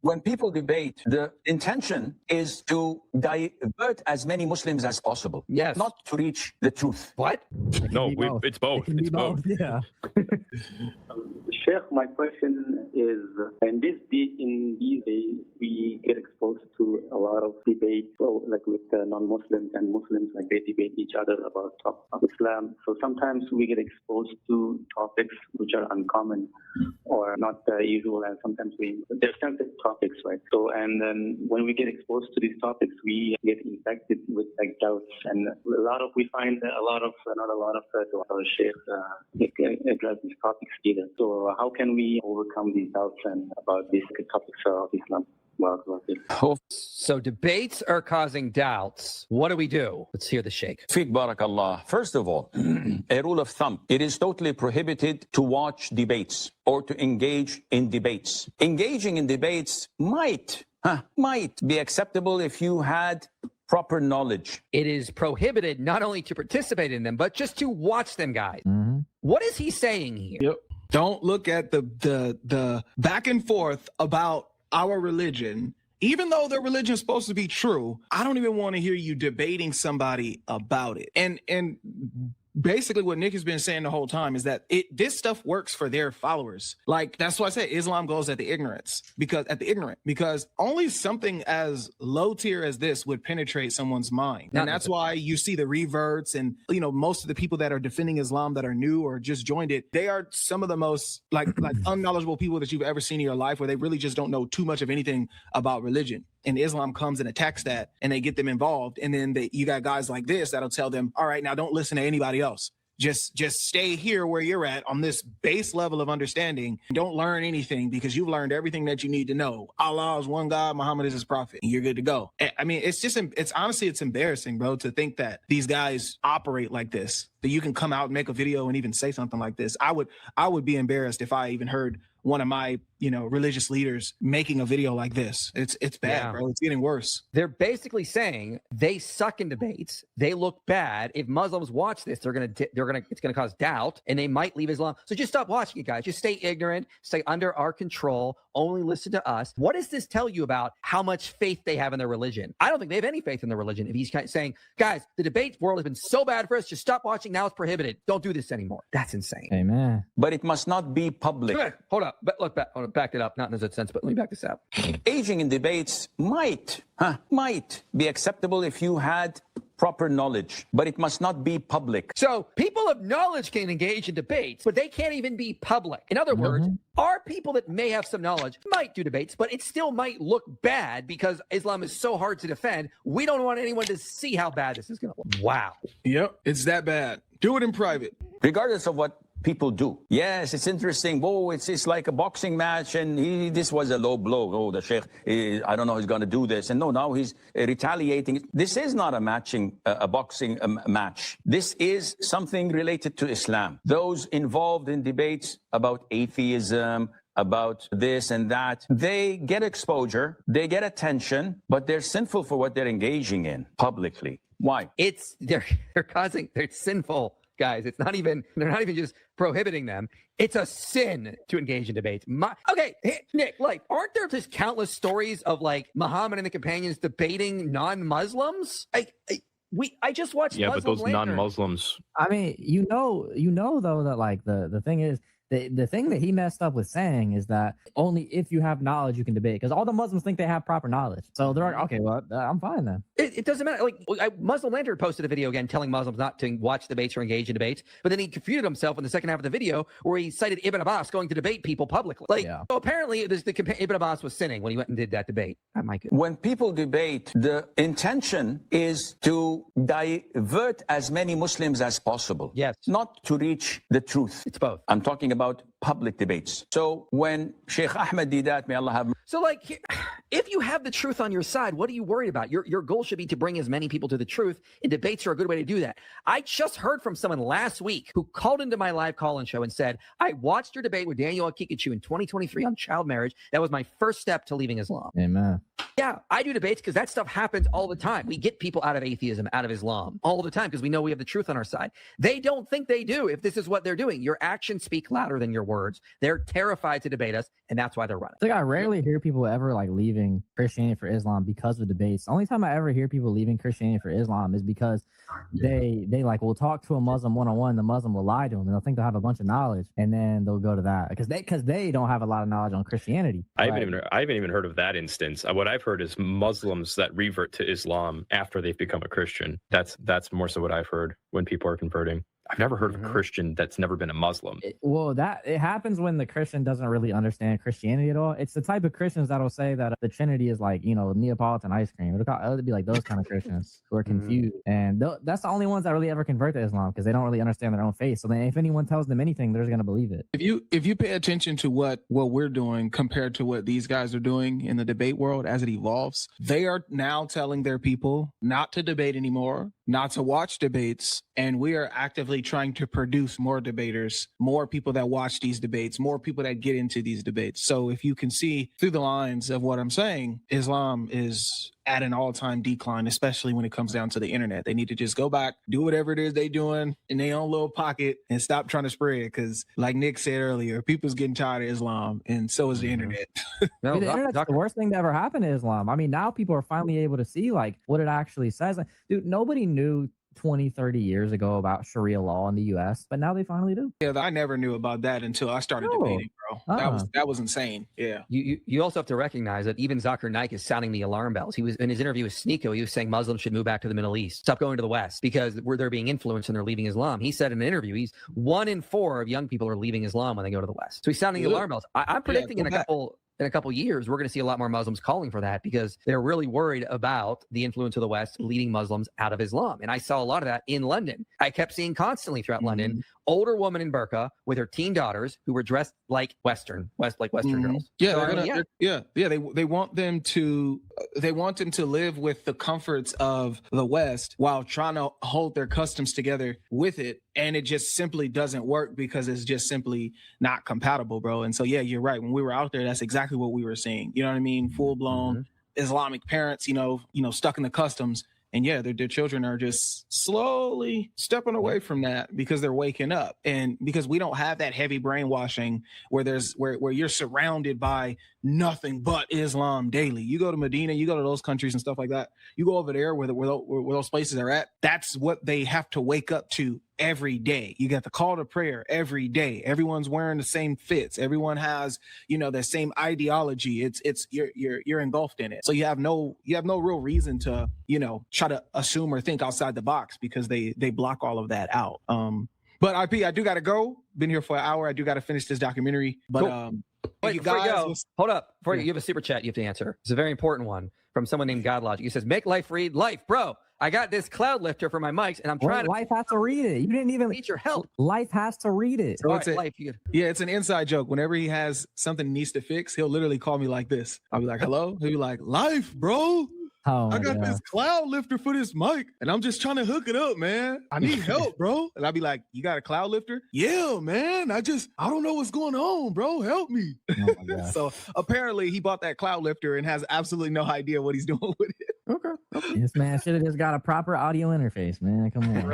When people debate, the intention is to divert as many Muslims as possible. Yes. Not to reach the truth. What? No, it's both. It's both. Yeah. Sheikh, my question is, in these days, we get exposed to a lot of debate, so like with non-Muslims and Muslims, like they debate each other about topics of Islam. So sometimes we get exposed to topics which are uncommon or not usual, and sometimes they're sensitive topics, right? So, and then when we get exposed to these topics, we get infected with like doubts, and we find not a lot of Sheikh address these topics either. So how can we overcome these doubts and about these topics of Islam? So debates are causing doubts. What do we do? Let's hear the Sheikh. Fiqh barakallah. First of all, a rule of thumb. It is totally prohibited to watch debates or to engage in debates. Engaging in debates might be acceptable if you had proper knowledge. It is prohibited not only to participate in them, but just to watch them, guys. Mm-hmm. What is he saying here? Yep. Don't look at the back and forth about our religion. Even though the religion is supposed to be true, I don't even want to hear you debating somebody about it. And basically what Nick has been saying the whole time is that this stuff works for their followers. Like, that's why I say Islam goes at the ignorant, because only something as low tier as this would penetrate someone's mind. And that's why you see the reverts and, most of the people that are defending Islam that are new or just joined it, they are some of the most like unknowledgeable people that you've ever seen in your life, where they really just don't know too much of anything about religion. And Islam comes and attacks that, and they get them involved. And then you got guys like this that'll tell them, all right, now don't listen to anybody else. Just stay here where you're at on this base level of understanding. Don't learn anything because you've learned everything that you need to know. Allah is one God, Muhammad is his prophet, and you're good to go. I mean, it's honestly embarrassing, bro, to think that these guys operate like this, that you can come out and make a video and even say something like this. I would be embarrassed if I even heard one of my, religious leaders making a video like this. It's bad, bro. It's getting worse. They're basically saying they suck in debates. They look bad. If Muslims watch this, it's gonna cause doubt, and they might leave Islam. So just stop watching it, guys. Just stay ignorant, stay under our control. Only listen to us. What does this tell you about how much faith they have in their religion? I don't think they have any faith in their religion. If he's kind of saying, guys, the debate world has been so bad for us, just stop watching. Now it's prohibited. Don't do this anymore. That's insane. Amen. But it must not be public. Hold up. But look back. Back it up. Not in that sense, but let me back this up. Engaging in debates might be acceptable if you had proper knowledge, but it must not be public. So people of knowledge can engage in debates, but they can't even be public. In other words, our people that may have some knowledge might do debates, but it still might look bad because Islam is so hard to defend. We don't want anyone to see how bad this is going to look. Wow. Yep, it's that bad. Do it in private. Regardless of what people do. Yes, it's interesting. Whoa, it's like a boxing match, and this was a low blow. Oh, the Sheikh, I don't know he's going to do this. And no, now he's retaliating. This is not a boxing match. This is something related to Islam. Those involved in debates about atheism, about this and that, they get exposure, they get attention, but they're sinful for what they're engaging in publicly. Why? They're sinful. Guys, they're not even just prohibiting them. It's a sin to engage in debates. Okay, Nick, aren't there just countless stories of Muhammad and the companions debating non-Muslims? I just watched. Yeah, Muslim but those Lantern. non-Muslims. I mean, though that the thing is, the thing that he messed up with saying is that only if you have knowledge you can debate, because all the Muslims think they have proper knowledge. So they're like, okay, well, I'm fine then. It doesn't matter. Muslim Lantern posted a video again telling Muslims not to watch debates or engage in debates, but then he confuted himself in the second half of the video where he cited Ibn Abbas going to debate people publicly. So apparently Ibn Abbas was sinning when he went and did that debate. Oh, my goodness. When people debate, the intention is to divert as many Muslims as possible. Yes. Not to reach the truth. It's both. I'm talking about public debates. So when Sheikh Ahmed did that, may Allah have... So if you have the truth on your side, what are you worried about? Your goal should be to bring as many people to the truth, and debates are a good way to do that. I just heard from someone last week who called into my live call-in show and said, I watched your debate with Daniel Akikachu in 2023 on child marriage. That was my first step to leaving Islam. Amen. Yeah, I do debates because that stuff happens all the time. We get people out of atheism, out of Islam all the time because we know we have the truth on our side. They don't think they do if this is what they're doing. Your actions speak louder than your words. They're terrified to debate us, and that's why they're running. It's like I rarely hear people ever like leaving Christianity for Islam because of debates. The only time I ever hear people leaving Christianity for Islam is because they like will talk to a Muslim one-on-one. The Muslim will lie to them, and they'll think they'll have a bunch of knowledge, and then they'll go to that because they don't have a lot of knowledge on Christianity. I haven't even heard of that instance. What I've heard is Muslims that revert to Islam after they've become a Christian. That's more so what I've heard when people are converting. I've never heard of a Christian that's never been a Muslim. It happens when the Christian doesn't really understand Christianity at all. It's the type of Christians that'll say that the Trinity is like, Neapolitan ice cream. It'll be like those kind of Christians who are confused. And that's the only ones that really ever convert to Islam because they don't really understand their own faith. So then if anyone tells them anything, they're just going to believe it. If you pay attention to what we're doing compared to what these guys are doing in the debate world as it evolves, they are now telling their people not to debate anymore, not to watch debates, and we are actively trying to produce more debaters, more people that watch these debates, more people that get into these debates. So if you can see through the lines of what I'm saying, Islam is at an all-time decline, especially when it comes down to the internet. They need to just go back, do whatever it is they doing in their own little pocket and stop trying to spread. Because like Nick said earlier, people's getting tired of Islam, and so is the internet. The internet's the worst thing to ever happen to Islam. I mean, now people are finally able to see like what it actually says. Like, dude, nobody knew 20, 30 years ago about Sharia law in the US, but now they finally do. Yeah, I never knew about that until I started debating, bro. That was insane. Yeah. You also have to recognize that even Zakir Naik is sounding the alarm bells. He was in his interview with Sneeko, he was saying Muslims should move back to the Middle East, stop going to the West because they're being influenced and they're leaving Islam. He said in an interview, 1 in 4 of young people are leaving Islam when they go to the West. So he's sounding the alarm bells. I'm predicting in a couple years, we're going to see a lot more Muslims calling for that because they're really worried about the influence of the West leading Muslims out of Islam. And I saw a lot of that in London. I kept seeing constantly throughout London, older woman in burqa with her teen daughters who were dressed like Western girls. Yeah, so, they want them to live with the comforts of the West while trying to hold their customs together with it. And it just simply doesn't work because it's just simply not compatible, bro. And so, yeah, you're right. When we were out there, that's exactly what we were seeing. You know what I mean? Full blown Islamic parents, stuck in the customs. And yeah, their children are just slowly stepping away from that because they're waking up. And because we don't have that heavy brainwashing where you're surrounded by nothing but Islam daily. You go to Medina, you go to those countries and stuff like that. You go over there where those places are at. That's what they have to wake up to every day. You got the call to prayer every day. Everyone's wearing the same fits. Everyone has, the same ideology. It's you're engulfed in it. So you have no real reason to, try to assume or think outside the box because they block all of that out. But IP, I do got to go. Been here for an hour. I do got to finish this documentary. But cool. Wait, before you go, hold up. You have a super chat you have to answer. It's a very important one from someone named Godlogic. He says, "Make life read life, bro. I got this cloud lifter for my mics, and I'm trying to." Life has to read it. You didn't even need your help. Life has to read it. So it's an inside joke. Whenever he has something he needs to fix, he'll literally call me like this. I'll be like, "Hello." He'll be like, "Life, bro. I got this cloud lifter for this mic, and I'm just trying to hook it up, man. I need help, bro." And I'll be like, "You got a cloud lifter?" "Yeah, man. I don't know what's going on, bro. Help me." So apparently he bought that cloud lifter and has absolutely no idea what he's doing with it. Okay. This man should have just got a proper audio interface, man. Come on.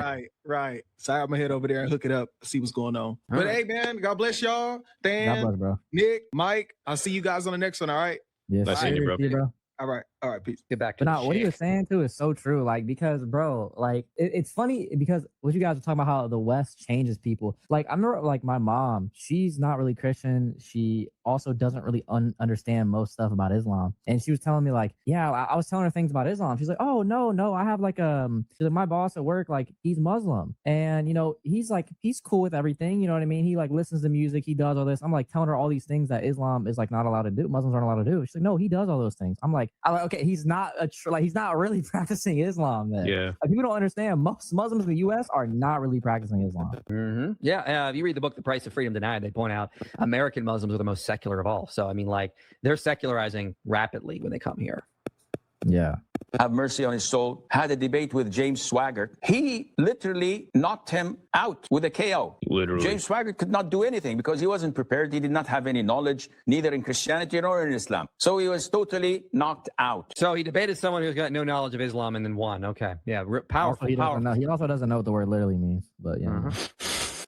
Right. So I'm gonna head over there and hook it up, see what's going on. But hey, man, God bless y'all. Dan, God bless, bro. Nick, Mike, I'll see you guys on the next one. All right. Yes. Nice seeing you, bro. All right, peace. Get back to what he was saying too is so true. Like, because bro, like it's funny because what you guys are talking about how the West changes people. Like, I remember like my mom, she's not really Christian. She also doesn't really understand most stuff about Islam. And she was telling me like, I was telling her things about Islam. She's like, "Oh no, I have like she's like, my boss at work, like he's Muslim, and he's cool with everything. You know what I mean? He like listens to music, he does all this." I'm like telling her all these things that Islam is like not allowed to do. Muslims aren't allowed to do. She's like, "No, he does all those things." I'm like, okay, he's not he's not really practicing Islam then. Yeah. Like, people don't understand. Most Muslims in the U.S. are not really practicing Islam. Yeah. If you read the book, The Price of Freedom Denied, they point out American Muslims are the most secular of all. So, I mean, like, they're secularizing rapidly when they come here. Yeah. Have mercy on his soul, had a debate with James Swaggart. He literally knocked him out with a KO. Literally. James Swaggart could not do anything because he wasn't prepared. He did not have any knowledge, neither in Christianity nor in Islam. So he was totally knocked out. So he debated someone who's got no knowledge of Islam and then won. Okay. Yeah. Powerful. He also doesn't know what the word literally means, but yeah.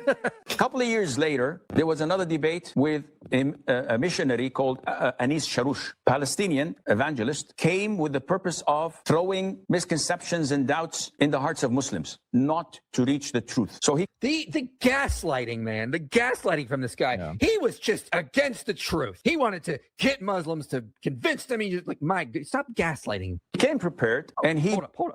A couple of years later, there was another debate with a missionary called Anis Sharoush, Palestinian evangelist, came with the purpose of throwing misconceptions and doubts in the hearts of Muslims, not to reach the truth. So the gaslighting, man, the gaslighting from this guy. Yeah. He was just against the truth. He wanted to get Muslims to convince them. He just like, stop gaslighting. he came prepared, and he Hold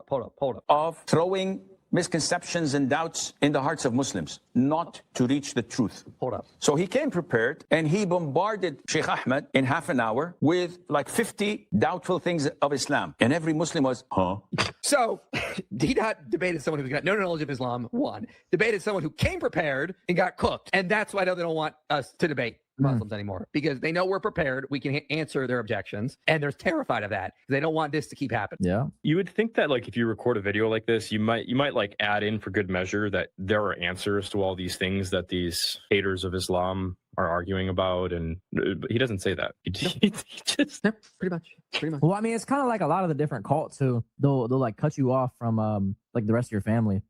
up. of throwing misconceptions and doubts in the hearts of Muslims, not to reach the truth. Hold up. So he came prepared, and he bombarded Sheikh Ahmed in half an hour with like 50 doubtful things of Islam. And every Muslim was, huh? So he not debated someone who's got no knowledge of Islam, one. Debated someone who came prepared and got cooked. And that's why they don't want us to debate Muslims anymore, because they know we're prepared. We can answer their objections, and they're terrified of that. They don't want this to keep happening. Yeah. You would think that, like, if you record a video like this, you might like add in for good measure that there are answers to all these things that these haters of Islam are arguing about, and he doesn't say that. He just Yeah, pretty much. Well, I mean, it's kind of like a lot of the different cults who they'll like cut you off from like the rest of your family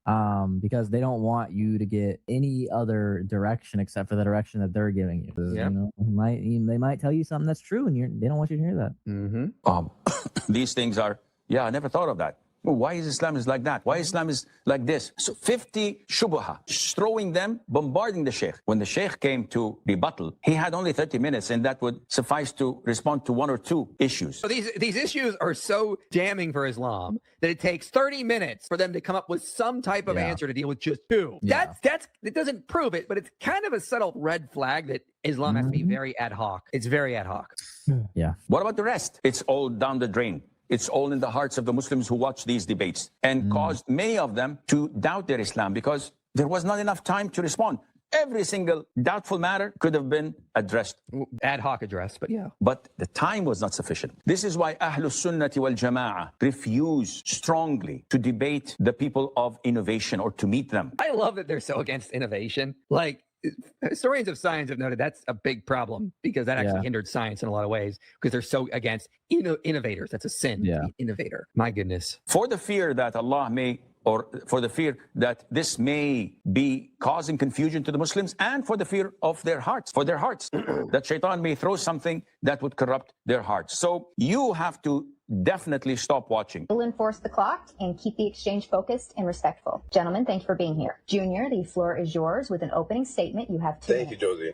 because they don't want you to get any other direction except for the direction that they're giving you. Yeah. You know, they might tell you something that's true, and they don't want you to hear that. Mm-hmm. These things are, I never thought of that. Well, why is Islam is like that? Why Islam is like this? So 50 shubha, throwing them, bombarding the sheikh. When the sheikh came to rebuttal, he had only 30 minutes, and that would suffice to respond to one or two issues. So these issues are so damning for Islam that it takes 30 minutes for them to come up with some type of answer to deal with just two. Yeah. That's it doesn't prove it, but it's kind of a subtle red flag that Islam has to be very ad hoc. It's very ad hoc. Yeah. What about the rest? It's all down the drain. It's all in the hearts of the Muslims who watch these debates, and caused many of them to doubt their Islam because there was not enough time to respond. Every single doubtful matter could have been addressed, Ad hoc address, but yeah. but the time was not sufficient. This is why Ahlus Sunnati wal Jama'ah refuse strongly to debate the people of innovation or to meet them. I love that they're so against innovation. Like, historians of science have noted that's a big problem because that actually hindered science in a lot of ways because they're so against innovators. That's a sin to be an innovator. My goodness. For the fear that Allah may, or for the fear that this may be causing confusion to the Muslims, and for the fear of their hearts, that shaitan may throw something that would corrupt their hearts. So you have to definitely stop watching. We'll enforce the clock and keep the exchange focused and respectful. Gentlemen, thank you for being here. Junior, the floor is yours with an opening statement. You have 2 minutes.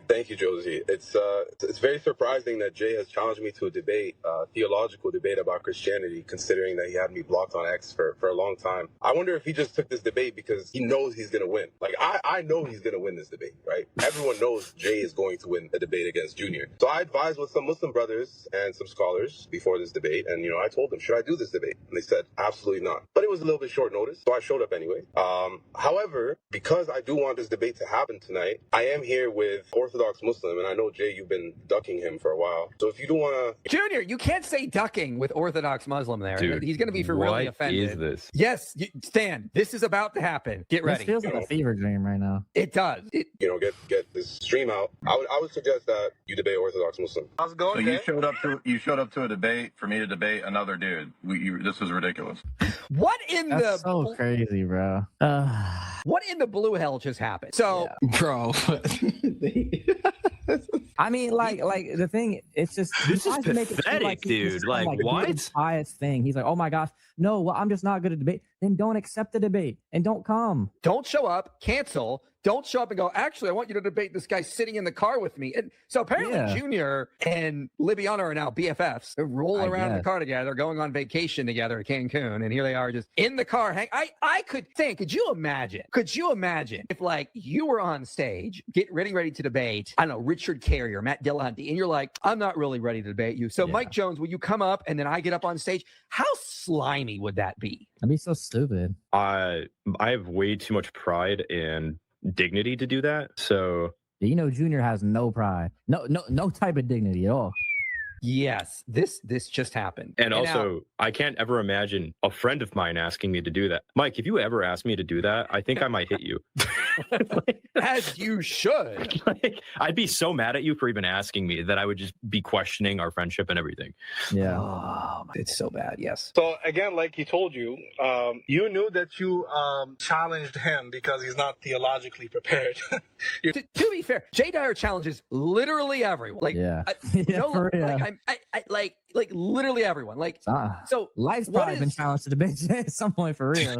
Thank you, Josie. It's very surprising that Jay has challenged me to a debate, theological debate about Christianity, considering that he had me blocked on X for a long time. I wonder if he just took this debate because he knows he's going to win. Like, I know he's going to win this debate, right? Everyone knows Jay is going to win a debate against Junior. So I advised with some Muslim brothers and some scholars before this debate, and, I told them, should I do this debate? And they said, absolutely not. But it was a little bit short notice, so I showed up anyway. However, because I do want this debate to happen tonight, I am here with Orthodox Muslim, and I know, Jay, you've been ducking him for a while. So if you do want to... Junior, you can't say ducking with Orthodox Muslim there. Dude, he's going to be really offended. What is this? Yes, Stan, this is about to happen. Get ready. This feels like a fever dream right now. It does. Get this stream out. I would suggest that you debate Orthodox Muslim. How's it going? So you showed up to a debate for me to debate another dude. This was ridiculous. What in That's so crazy, bro. What in the blue hell just happened? So, Bro. I mean, like the thing, it's just This is pathetic, dude. Like, what? Pious thing. He's like, oh my gosh, no, well, I'm just not good at debate. Then don't accept the debate and don't come. don't show up, cancel. Don't show up and go, actually, I want you to debate this guy sitting in the car with me. And so apparently Junior and Libiana are now BFFs. They're rolling around in the car together, going on vacation together at Cancun. And here they are just in the car. I could you imagine if like you were on stage, getting ready to debate, I don't know, Richard Carrier, Matt Dillahunty, and you're like, I'm not really ready to debate you. So Mike Jones, will you come up? And then I get up on stage. How slimy would that be? That'd be so stupid. I have way too much pride and dignity to do that. So Junior has no pride, no type of dignity at all. Yes, this just happened. And also, I can't ever imagine a friend of mine asking me to do that. Mike, if you ever ask me to do that, I think I might hit you. As you should. I'd be so mad at you for even asking me that I would just be questioning our friendship and everything. Yeah. Oh It's so bad. Yes. So again, like he told you, you knew that you challenged him because he's not theologically prepared. To be fair, Jay Dyer challenges literally everyone. Like, Yeah. like literally everyone. Like, so life's probably been challenged to debate at some point for real.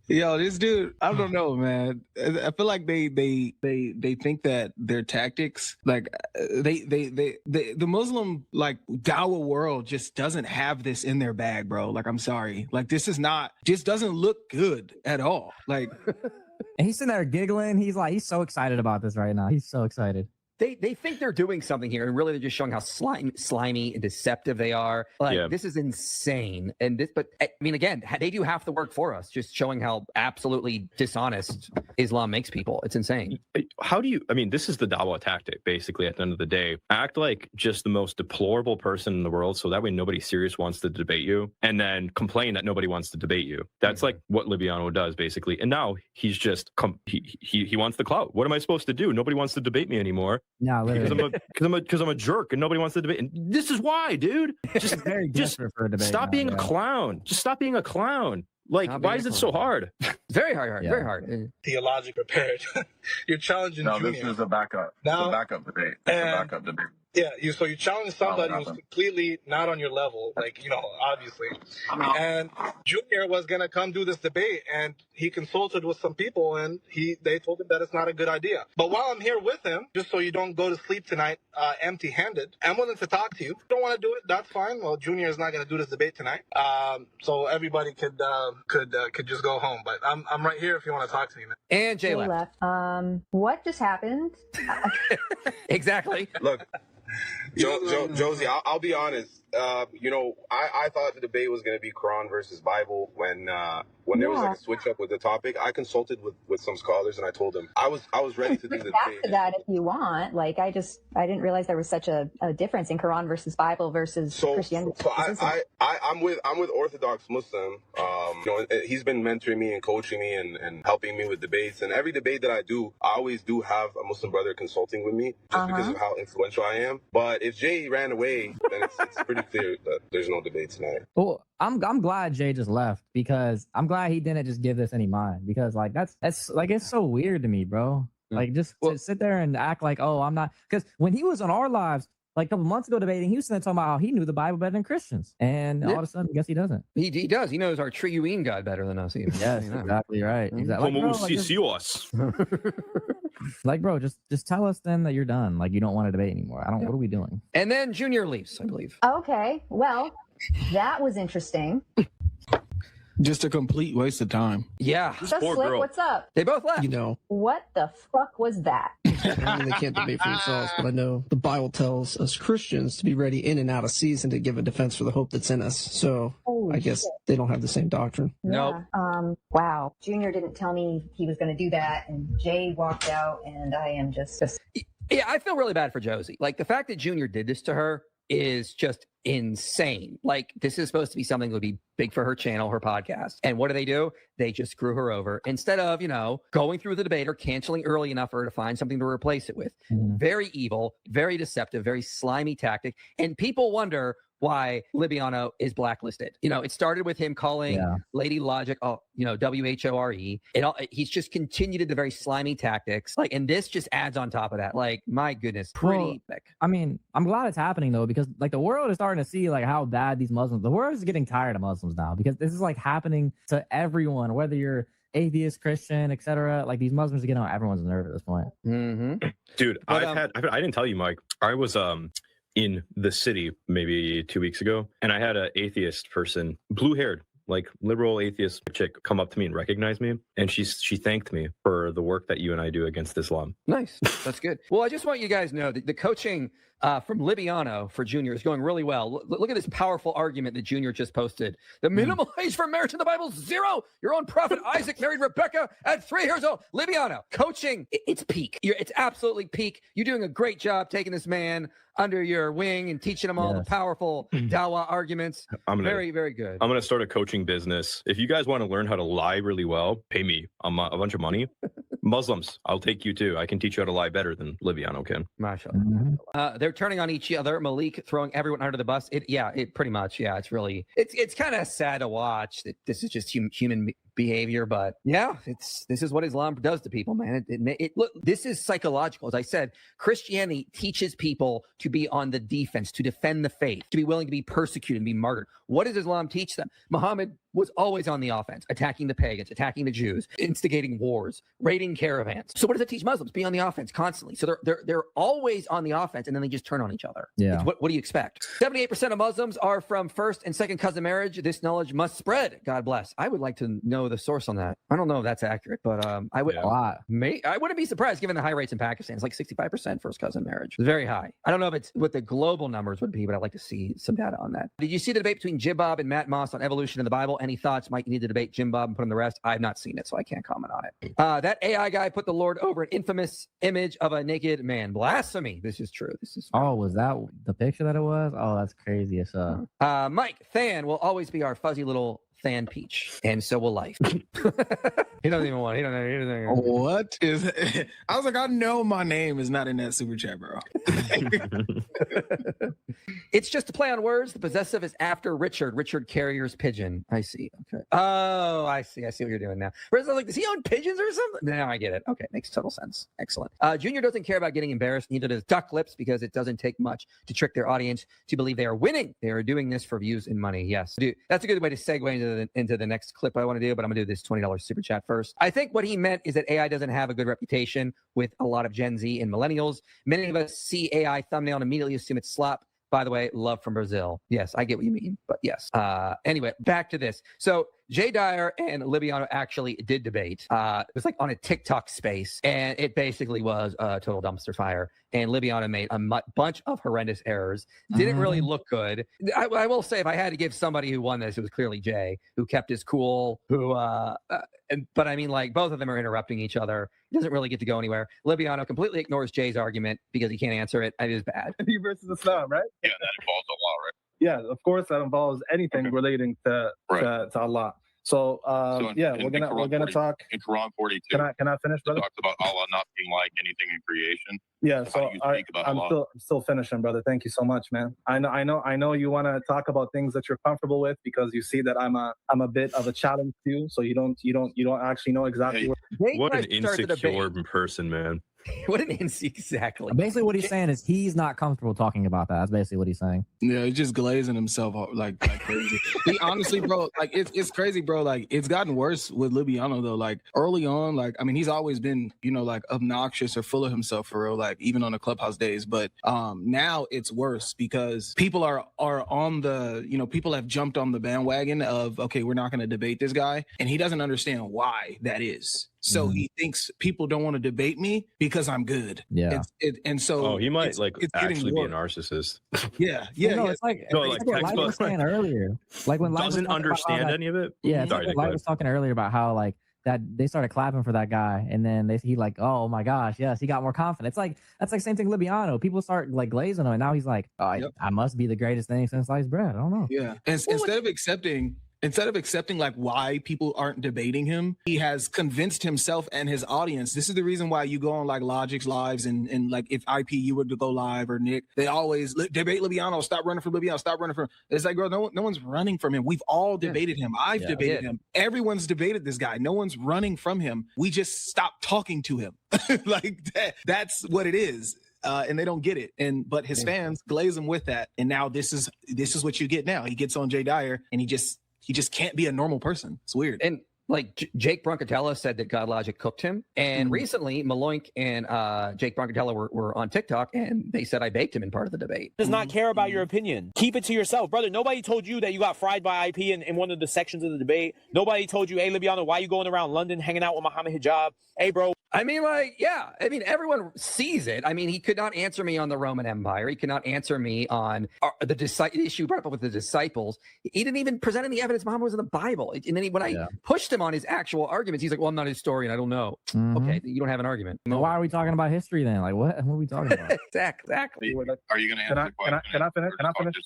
Yo, this dude, I don't know, man. I feel like they think that their tactics, like the Muslim like dawah world just doesn't have this in their bag, bro. Like, I'm sorry, like this doesn't look good at all. Like, and he's sitting there giggling. He's so excited about this right now. He's so excited. They think they're doing something here, and really they're just showing how slimy and deceptive they are. Like, this is insane. But I mean, again, they do half the work for us, just showing how absolutely dishonest Islam makes people. It's insane. How do you, I mean, this is the dawah tactic, basically, at the end of the day. Act like just the most deplorable person in the world, so that way nobody serious wants to debate you, and then complain that nobody wants to debate you. That's like what Libiano does, basically. And now he's just, he wants the clout. What am I supposed to do? Nobody wants to debate me anymore. No, because I'm a jerk and nobody wants to debate. And this is why, dude. Just for a debate stop being a clown. Just stop being a clown. Like, why is it so hard? Very hard. Very hard. Theologically prepared. You're challenging No, Junior. this is a backup. Now, It's a backup debate. It's a backup debate. Yeah, so you challenged somebody who's completely not on your level, like, obviously. And Junior was going to come do this debate, and he consulted with some people, and they told him that it's not a good idea. But while I'm here with him, just so you don't go to sleep tonight empty-handed, I'm willing to talk to you. If you don't want to do it, that's fine. Well, Junior is not going to do this debate tonight. So everybody could just go home. But I'm right here if you want to talk to me, man. And Jay left. What just happened? Exactly. Look, Josie, I'll be honest. I thought the debate was going to be Quran versus Bible when there was like a switch up with the topic. I consulted with some scholars and I told them I was ready to do the debate. To that if you want. Like, I didn't realize there was such a difference in Quran versus Bible versus Christianity. So I'm with Orthodox Muslim. He's been mentoring me and coaching me and helping me with debates. And every debate that I do, I always do have a Muslim brother consulting with me just because of how influential I am. But if Jay ran away, then it's pretty clear that there's no debate tonight. Well, I'm glad Jay just left, because I'm glad he didn't just give this any mind, because like that's like, it's so weird to me, bro. Like, just to sit there and act like, oh, I'm not, because when he was on our lives like a couple months ago debating, he was talking about how he knew the Bible better than Christians, and all of a sudden, I guess he doesn't. He does. He knows our Triune God better than us. Even. Yes, exactly right. Exactly. Like, bro, just tell us then that you're done. Like, you don't want to debate anymore. What are we doing? And then Junior leaves, I believe. Okay, well, that was interesting. Just a complete waste of time. Yeah. So Slick, what's up? They both left. What the fuck was that? I mean, they can't debate for themselves, but I know the Bible tells us Christians to be ready in and out of season to give a defense for the hope that's in us. So I guess they don't have the same doctrine. Yeah. Wow. Junior didn't tell me he was going to do that, and Jay walked out, and I am just. Yeah, I feel really bad for Josie. Like, the fact that Junior did this to her is just insane. Like, this is supposed to be something that would be big for her channel, her podcast. And what do? They just screw her over instead of, going through the debate or canceling early enough for her to find something to replace it with. Very evil, very deceptive, very slimy tactic. And people wonder why Libiano is blacklisted. It started with him calling Lady Logic, WHORE. He's just continued the very slimy tactics. Like, and this just adds on top of that. Like, my goodness, pretty thick. I mean, I'm glad it's happening though, because like the world is starting to see like how bad the world is getting tired of Muslims now, because this is like happening to everyone, whether you're atheist, Christian, etc. Like, these Muslims are getting on everyone's nerve at this point. Dude, I didn't tell you, Mike. I was in the city maybe 2 weeks ago, and I had an atheist person, blue-haired, like liberal atheist chick, come up to me and recognize me, and she thanked me for the work that you and I do against Islam. Nice. That's good. Well, I just want you guys to know that the coaching from Libiano for Junior is going really well. Look at this powerful argument that Junior just posted. The minimal age for marriage in the Bible is 0. Your own prophet Isaac married Rebecca at 3 years old. Libiano, coaching, it's peak. It's absolutely peak. You're doing a great job taking this man under your wing and teaching him all the powerful dawah arguments. Very, very good. I'm going to start a coaching business. If you guys want to learn how to lie really well, pay me a bunch of money. Muslims, I'll take you too. I can teach you how to lie better than Liviano can. MashaAllah. They're turning on each other. Malik throwing everyone under the bus. It pretty much. Yeah, it's really. It's kind of sad to watch. That this is just human behavior, but yeah, this is what Islam does to people, man. Look, this is psychological. As I said, Christianity teaches people to be on the defense, to defend the faith, to be willing to be persecuted and be martyred. What does Islam teach them? Muhammad was always on the offense, attacking the pagans, attacking the Jews, instigating wars, raiding caravans. So what does it teach Muslims? Be on the offense constantly. So they're always on the offense, and then they just turn on each other. Yeah. What do you expect? 78% of Muslims are from first and second cousin marriage. This knowledge must spread. God bless. I would like to know the source on that. I don't know if that's accurate, but I would. A lot. I wouldn't be surprised given the high rates in Pakistan. It's like 65% first cousin marriage. It's very high. I don't know if it's what the global numbers would be, but I'd like to see some data on that. Did you see the debate between Jim Bob and Matt Moss on evolution in the Bible? Any thoughts? Mike, you need to debate Jim Bob and put him the rest. I've not seen it, so I can't comment on it. That AI guy put the Lord over an infamous image of a naked man. Blasphemy. This is true. This is. Oh, was that the picture that it was? Oh, that's crazy as Mike, Than will always be our fuzzy little Than Peach, and so will life. He doesn't even want. He doesn't. What is? I was like, I know my name is not in that super chat, bro. It's just a play on words. The possessive is after Richard. Richard Carrier's pigeon. I see. Okay. Oh, I see. I see what you're doing now. Whereas I was like, does he own pigeons or something? Now I get it. Okay, makes total sense. Excellent. Junior doesn't care about getting embarrassed. Neither does Duck Lips, because it doesn't take much to trick their audience to believe they are winning. They are doing this for views and money. Yes, dude, that's a good way to segue into the next clip I want to do. But I'm gonna do this $20 super chat first. I think what he meant is that AI doesn't have a good reputation with a lot of Gen Z and millennials. Many of us see AI thumbnail and immediately assume it's slop. By the way, love from Brazil. Yes, I get what you mean, but yes. Anyway, back to this. So Jay Dyer and Liviano actually did debate. It was like on a TikTok space, and it basically was a total dumpster fire. And Liviano made a bunch of horrendous errors. Didn't really look good. I will say, if I had to give somebody who won this, it was clearly Jay, who kept his cool, but I mean, like, both of them are interrupting each other. He doesn't really get to go anywhere. Liviano completely ignores Jay's argument because he can't answer it. It is bad. Versus Islam, right? Yeah, that involves Allah, right? Yeah, of course that involves anything relating to Allah. So, we're gonna talk in Quran 42. Can I finish, brother? It talks about Allah not being like anything in creation. Yeah, so I'm still finishing, brother. Thank you so much, man. I know you want to talk about things that you're comfortable with because you see that I'm a bit of a challenge to you, so you don't actually know exactly what an insecure person, man. What an exactly. Basically, what he's saying is he's not comfortable talking about that. That's basically what he's saying. Yeah, he's just glazing himself like crazy. Honestly, bro, like it's crazy, bro. Like, it's gotten worse with Liviano though. Like, early on, like, I mean, he's always been, like, obnoxious or full of himself for real. Like, even on the Clubhouse days. But now it's worse because people are on the, people have jumped on the bandwagon of, okay, we're not going to debate this guy, and he doesn't understand why that is. So he thinks people don't want to debate me because I'm good. Yeah. He might it's actually be a narcissist. Yeah. It's like what Light was saying earlier. Like when Light doesn't understand any of it. Yeah. It's like Light was talking earlier about how like that they started clapping for that guy, and then he like, oh my gosh, yes, he got more confident. It's like that's like same thing Liviano. People start like glazing him, and now he's like, oh, I must be the greatest thing since sliced bread. I don't know. Yeah. And instead of accepting like why people aren't debating him, he has convinced himself and his audience. This is the reason why you go on like Logic's lives and like if IP you were to go live or Nick, they always debate Liviano. Stop running from Liviano. Stop running from. It's like, bro, no one's running from him. We've all debated him. I've debated him. Everyone's debated this guy. No one's running from him. We just stopped talking to him. Like that's what it is. And they don't get it. But his fans glaze him with that. And now this is what you get now. He gets on Jay Dyer and he just can't be a normal person. It's weird. And like Jake Broncatella said that God Logic cooked him. And recently Maloink and Jake Broncatella were on TikTok, and they said I baked him in part of the debate. Does not care about your opinion. Keep it to yourself, brother. Nobody told you that you got fried by IP in one of the sections of the debate. Nobody told you, hey, Liviano, why you going around London hanging out with Muhammad Hijab? Hey, bro. I mean, like, yeah. I mean, everyone sees it. I mean, he could not answer me on the Roman Empire. He could not answer me on the issue brought up with the disciples. He didn't even present any evidence Muhammad was in the Bible. And then when I pushed him on his actual arguments, he's like, well, I'm not a historian. I don't know. Okay, you don't have an argument. No. Why are we talking about history then? Like, what are we talking about? Exactly. Are you going to answer the question?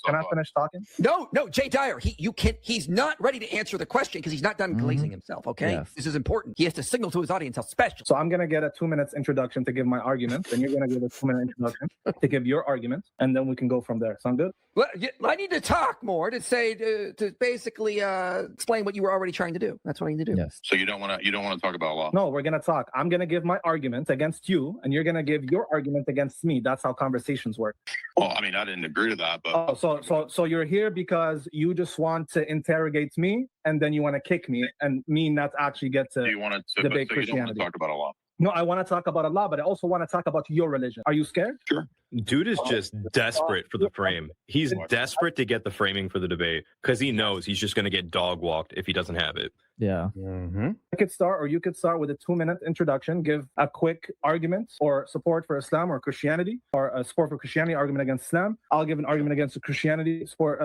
Can I finish talking? No, Jay Dyer, he's not ready to answer the question because he's not done glazing himself, okay? Yes. This is important. He has to signal to his audience how special. So I'm going to get a 2 minutes introduction to give my argument. Then you're going to give a 2 minute introduction to give your argument. And then we can go from there. Sound good? Well, I need to talk more to basically explain what you were already trying to do. That's what I need to do. Yes. So you don't want to talk about law? No, we're going to talk. I'm going to give my argument against you, and you're going to give your argument against me. That's how conversations work. Well, I mean, I didn't agree to that, but So you're here because you just want to interrogate me, and then you want to kick me, and me not actually get to do you want to debate so Christianity. you don't want to talk about a law? No, I want to talk about Allah, but I also want to talk about your religion. Are you scared? Sure. Dude is just desperate for the frame. He's desperate to get the framing for the debate because he knows he's just going to get dog walked if he doesn't have it. Yeah. I could start, or you could start with a 2 minute introduction, give a quick argument or support for Islam or Christianity, or a support for Christianity, argument against Islam. I'll give an argument against Christianity, support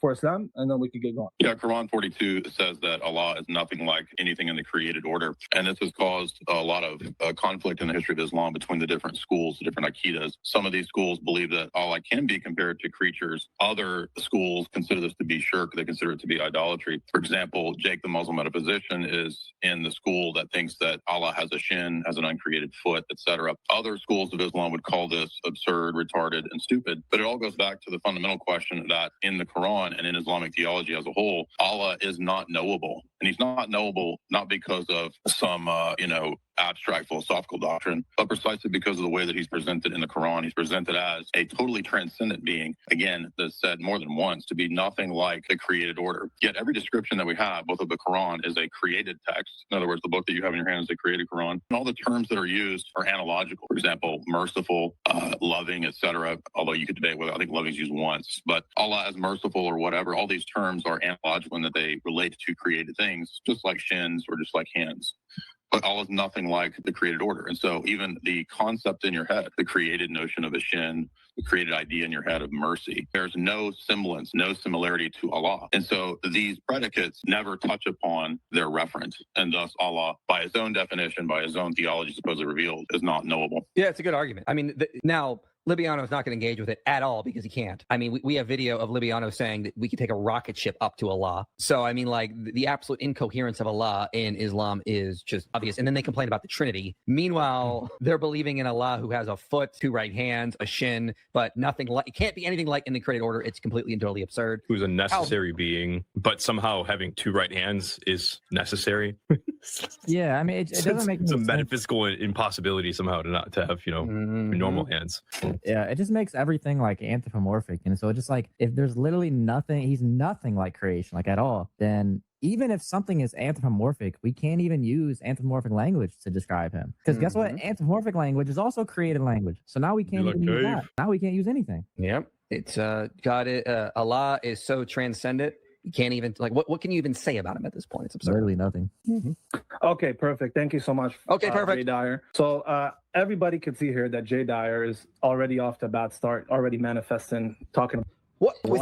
for Islam, and then we could get going. Yeah, Quran 42 says that Allah is nothing like anything in the created order. And this has caused a lot of conflict in the history of Islam between the different schools, the different Aqidas. Some of these schools believe that Allah can be compared to creatures. Other schools consider this to be shirk. They consider it to be idolatry. For example, Jake the Muslim metaphysician is in the school that thinks that Allah has a shin, has an uncreated foot, etc. Other schools of Islam would call this absurd, retarded, and stupid. But it all goes back to the fundamental question that in the Quran and in Islamic theology as a whole, Allah is not knowable. And he's not knowable not because of some, abstract philosophical doctrine, but precisely because of the way that he's presented in the Quran. He's presented as a totally transcendent being, again, that's said more than once, to be nothing like the created order. Yet every description that we have, both of the Quran is a created text. In other words, the book that you have in your hand is a created Quran. And all the terms that are used are analogical. For example, merciful, loving, etc. Although you could debate whether I think loving is used once, but Allah as merciful or whatever, all these terms are analogical in that they relate to created things, just like shins or just like hands. But Allah is nothing like the created order. And so even the concept in your head, the created notion of a shin, the created idea in your head of mercy, there's no semblance, no similarity to Allah. And so these predicates never touch upon their reference. And thus Allah, by his own definition, by his own theology supposedly revealed, is not knowable. Yeah, it's a good argument. I mean, now Libiano is not going to engage with it at all because he can't. I mean, we have video of Libiano saying that we could take a rocket ship up to Allah. So, I mean, like the absolute incoherence of Allah in Islam is just obvious. And then they complain about the Trinity. Meanwhile, they're believing in Allah who has a foot, two right hands, a shin, but nothing like, it can't be anything like in the created order. It's completely and totally absurd. Who's a necessary being, but somehow having two right hands is necessary. Yeah, I mean, it doesn't make it's a sense. metaphysical impossibility somehow to not to have, normal hands. Yeah, it just makes everything like anthropomorphic. And so it's just like, if there's literally nothing, he's nothing like creation, like at all, then even if something is anthropomorphic, we can't even use anthropomorphic language to describe him. Because guess what? Anthropomorphic language is also created language. So now we can't even use that. Now we can't use anything. Yep. It's Allah is so transcendent. You can't even what can you even say about him at this point? It's absurd. Literally nothing. Okay, perfect. Thank you so much. Okay, perfect. Jay Dyer. So everybody can see here that Jay Dyer is already off to a bad start, already manifesting, talking. What was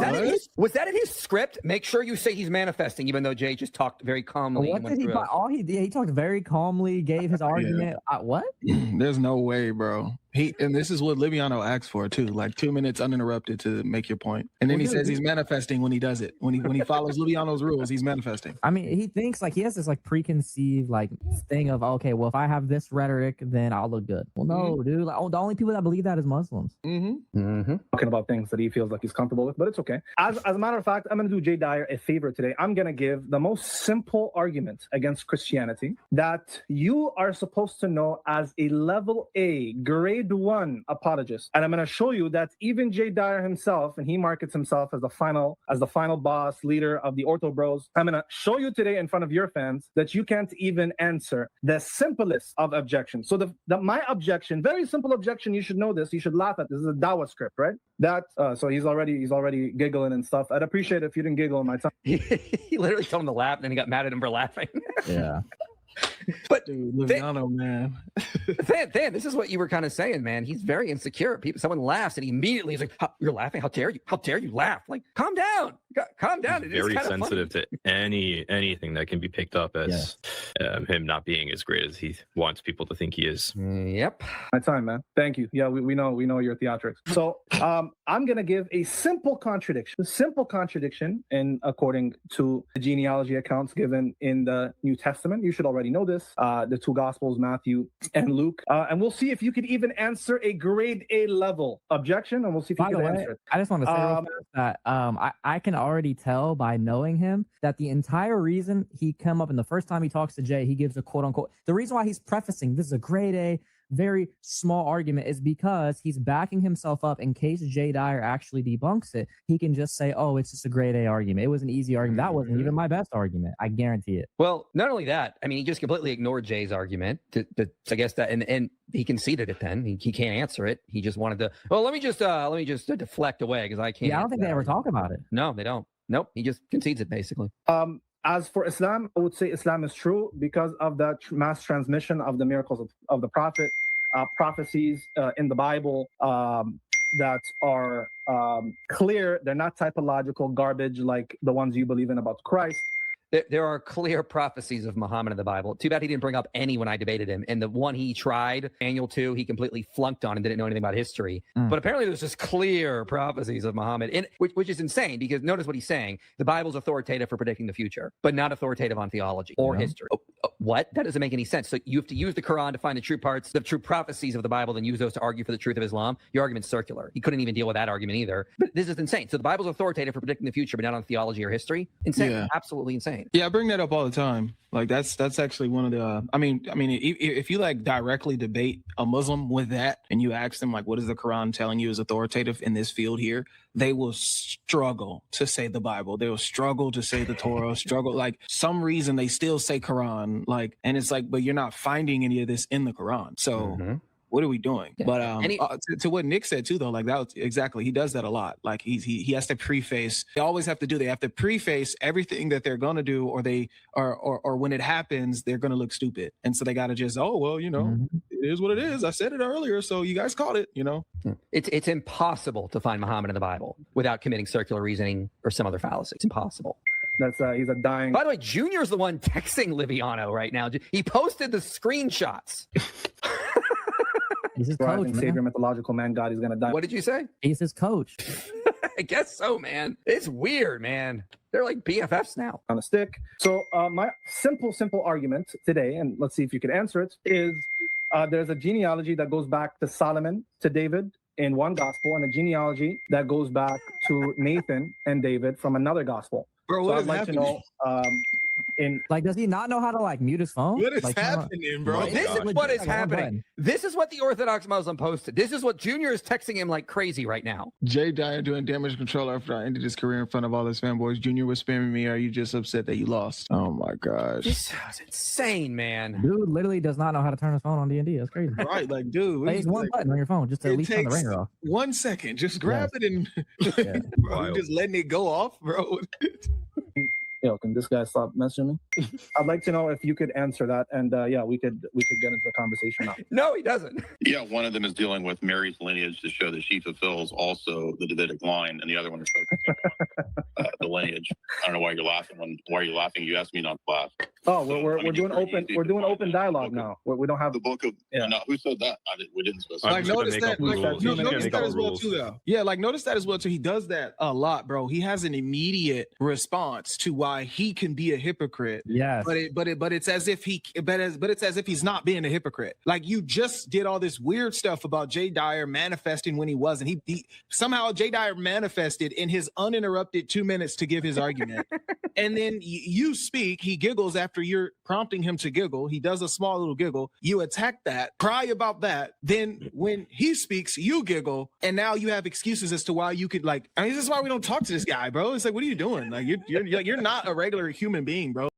that in his script? Make sure you say he's manifesting, even though Jay just talked very calmly. What did he? All he did, he talked very calmly, gave his argument. What? There's no way, bro. And this is what Libiano asked for too, like 2 minutes uninterrupted to make your point. And then he says he's manifesting when he does it. When he follows Libiano's rules, he's manifesting. I mean, he thinks like he has this like preconceived like thing of, okay, well, if I have this rhetoric, then I'll look good. Well, no, dude. Like, the only people that believe that is Muslims. Talking about things that he feels like he's comfortable with, but it's okay. As a matter of fact, I'm going to do Jay Dyer a favor today. I'm going to give the most simple argument against Christianity that you are supposed to know as a level A, grade 1 apologist. And I'm going to show you that even Jay Dyer himself, and he markets himself as the final boss leader of the Ortho Bros. I'm going to show you today in front of your fans that you can't even answer the simplest of objections. So my objection, very simple objection, you should know this, you should laugh at this. This is a dawah script, right? So he's already giggling and stuff. I'd appreciate it if you didn't giggle in my time. He literally told him to laugh and then he got mad at him for laughing. Yeah. But dude, Liviano, man. Dan, this is what you were kind of saying, man. He's very insecure. Someone laughs and he immediately is like, "You're laughing? How dare you? How dare you laugh? Like, calm down, calm down." He's very sensitive to anything that can be picked up as him not being as great as he wants people to think he is. Yep. My time, man. Thank you. Yeah, we know your theatrics. So I'm gonna give a simple contradiction, in according to the genealogy accounts given in the New Testament. You should already know this. this, the two Gospels, Matthew and Luke. And we'll see if you could even answer a grade A level objection, and we'll see if you can answer it. I just want to say real fast that I can already tell by knowing him that the entire reason he come up and the first time he talks to Jay, he gives a quote unquote, the reason why he's prefacing this is a grade A, very small argument is because he's backing himself up in case Jay Dyer actually debunks it. He can just say, oh, it's just a grade A argument. It was an easy argument. That wasn't even my best argument. I guarantee it. Well, not only that, I mean, he just completely ignored Jay's argument. I guess that, and he conceded it then. He can't answer it. He just wanted to, well, let me just deflect away because I can't. Yeah, I don't think they ever talk about it. No, they don't. Nope. He just concedes it basically. As for Islam, I would say Islam is true because of the mass transmission of the miracles of the Prophet, prophecies in the Bible that are clear. They're not typological garbage like the ones you believe in about Christ. There are clear prophecies of Muhammad in the Bible. Too bad he didn't bring up any when I debated him. And the one he tried, Daniel 2, he completely flunked on and didn't know anything about history. But apparently there's just clear prophecies of Muhammad, which is insane because notice what he's saying. The Bible's authoritative for predicting the future, but not authoritative on theology or history. What? That doesn't make any sense. So you have to use the Quran to find the true parts, the true prophecies of the Bible, then use those to argue for the truth of Islam. Your argument's circular. He couldn't even deal with that argument either. But this is insane. So the Bible's authoritative for predicting the future, but not on theology or history. Insane. Yeah. Absolutely insane. Yeah, I bring that up all the time. Like that's actually one of the. I mean, if you like directly debate a Muslim with that, and you ask them like, what is the Quran telling you is authoritative in this field here? They will struggle to say the Bible. They will struggle to say the Torah. Struggle like some reason they still say Quran. Like, and it's like, but you're not finding any of this in the Quran. So. What are we doing? Yeah. But to what Nick said too, though, like that was exactly, he does that a lot. Like he has to preface. They always have to do. They have to preface everything that they're gonna do, or they or when it happens, they're gonna look stupid, and so they gotta just it is what it is. I said it earlier, so you guys caught it. It's impossible to find Muhammad in the Bible without committing circular reasoning or some other fallacy. It's impossible. That's he's a dying. By the way, Junior's the one texting Liviano right now. He posted the screenshots. He's his coach, man. Savior, mythological man, God, he's gonna die. What did you say? He's his coach. I guess so, man. It's weird, man. They're like BFFs now. On a stick. So my simple argument today, and let's see if you can answer it, is there's a genealogy that goes back to Solomon, to David in one gospel, and a genealogy that goes back to Nathan and David from another gospel. Bro, what is happening? Does he not know how to mute his phone? What is happening, bro? This is what is happening. This is what the Orthodox Muslim posted. This is what Junior is texting him like crazy right now. Jay Dyer doing damage control after I ended his career in front of all his fanboys. Junior was spamming me. Are you just upset that you lost? Oh my gosh. This is insane, man. Dude literally does not know how to turn his phone on D&D. That's crazy. Right, like, dude. It's one button on your phone just to at least turn the ringer off. 1 second. Just grab it and bro, you just letting it go off, bro. Yo, can this guy stop messaging me? I'd like to know if you could answer that, and we could get into the conversation now. No, he doesn't. Yeah, one of them is dealing with Mary's lineage to show that she fulfills also the Davidic line, and the other one is focusing on the lineage. I don't know why you're laughing. Why are you laughing? You asked me not to laugh. Oh, we're doing open dialogue now. We don't have the book of. Yeah. No, who said that? We didn't specify. Like notice that. Notice that as well too, though. Yeah, like notice that as well too. He does that a lot, bro. He has an immediate response to why he can be a hypocrite. Yes. But it's as if it's as if he's not being a hypocrite. Like you just did all this weird stuff about Jay Dyer manifesting when he wasn't. He somehow Jay Dyer manifested in his uninterrupted 2 minutes to give his argument. And then you speak, he giggles after you're prompting him to giggle. He does a small little giggle. You attack that, cry about that. Then when he speaks, you giggle. And now you have excuses as to why you could this is why we don't talk to this guy, bro. It's like, what are you doing? Like you're not a regular human being, bro.